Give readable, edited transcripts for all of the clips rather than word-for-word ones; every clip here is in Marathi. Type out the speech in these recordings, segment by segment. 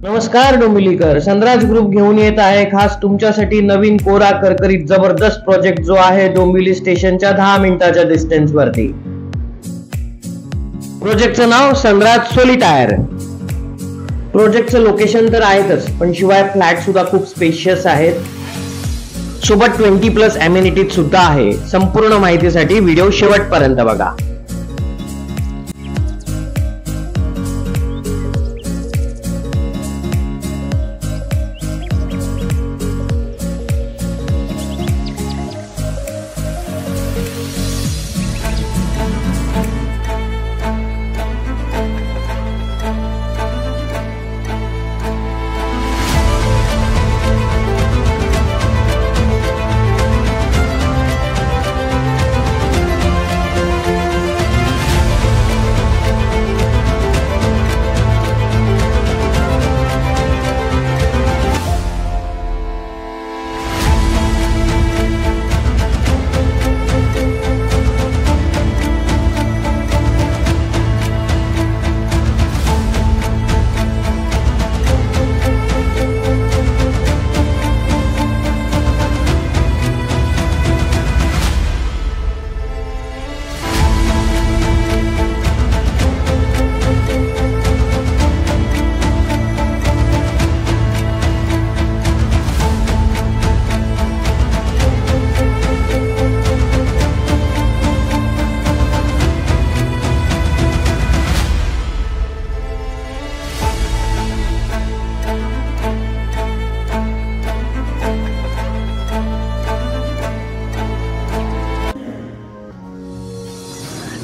नमस्कार डोंबिवलीकर, सनराज ग्रुप घेऊन येत आहे खास तुमच्यासाठी नवीन कोरा करकरीत जबरदस्त प्रोजेक्ट जो आहे डोंबिवली स्टेशनच्या 10 मिनिटाच्या डिस्टन्स वरती। प्रोजेक्टचं नाव सनराज सोलिटायर। प्रोजेक्टचं लोकेशन तर आहेच, पण शिवाय फ्लॅट सुद्धा खूप स्पेशियस आहेत, सोबत 20+ अमेनिटीज सुद्धा आहे। संपूर्ण माहितीसाठी व्हिडिओ शेवटपर्यंत बघा।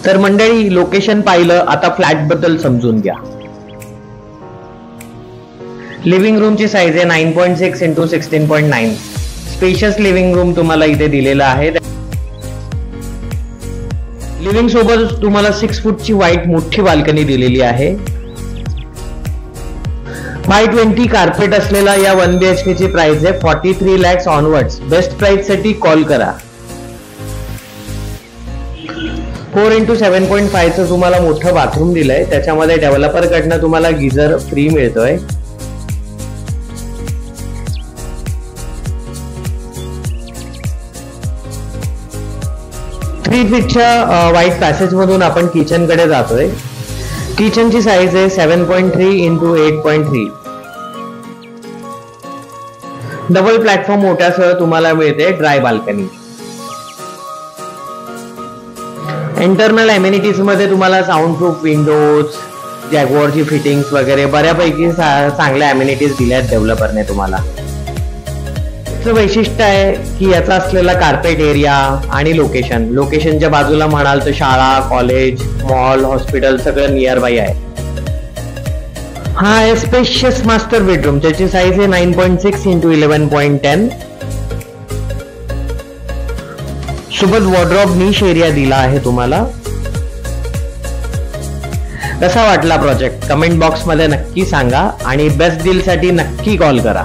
तर मंडळी, लोकेशन पाहिलं, आता फ्लॅट बद्दल समजून घ्या। लिव्हिंग रूमची साईज आहे 9.6 x 16.9। स्पेशियस लिव्हिंग रूम तुम्हाला इथे दिलेला आहे। लिव्हिंग सोबत तुम्हाला 6 फूटची व्हाईट मोठी बाल्कनी दिलेली आहे। 520 कार्पेट असलेला या 1 BHK ची प्राइस आहे 43 lakhs ऑनवर्ड्स। बेस्ट प्राइस साठी कॉल करा। 4x7.5 चं तुम्हाला मोठं बाथरूम दिलंय, त्याच्यामध्ये डेव्हलपर कडनं तुम्हाला गीझर फ्री मिळतोय। थ्री फीटच्या व्हाईट पॅसेज मधून आपण किचन कडे जातोय। किचनची साईज आहे 7.3 x 8.3। डबल प्लॅटफॉर्म मोठ्यासह तुम्हाला मिळते ड्राय बाल्कनी। इंटरनल अमेनिटीज मध्ये तुम्हाला साऊंड प्रूफ विंडोज, जॅग्वारची फिटिंग्स वगैरे बऱ्यापैकी चांगल्या अमेनिटीज दिल्या आहेत डेव्हलपरने तुम्हाला। वैशिष्ट्य आहे की याचा असलेला कार्पेट एरिया आणि लोकेशनच्या बाजूला म्हणाल तर शाळा, कॉलेज, मॉल, हॉस्पिटल सगळं नियर बाय आहे। हा आहे स्पेशियस मास्टर बेडरूम, ज्याची साईज आहे 9.6 x 11.10। सोबत वॉर्डरोब निश एरिया दिला आहे तुम्हाला। कसा वाटला प्रोजेक्ट कमेंट बॉक्स मध्ये नक्की सांगा आणि बेस्ट डील साठी नक्की कॉल करा।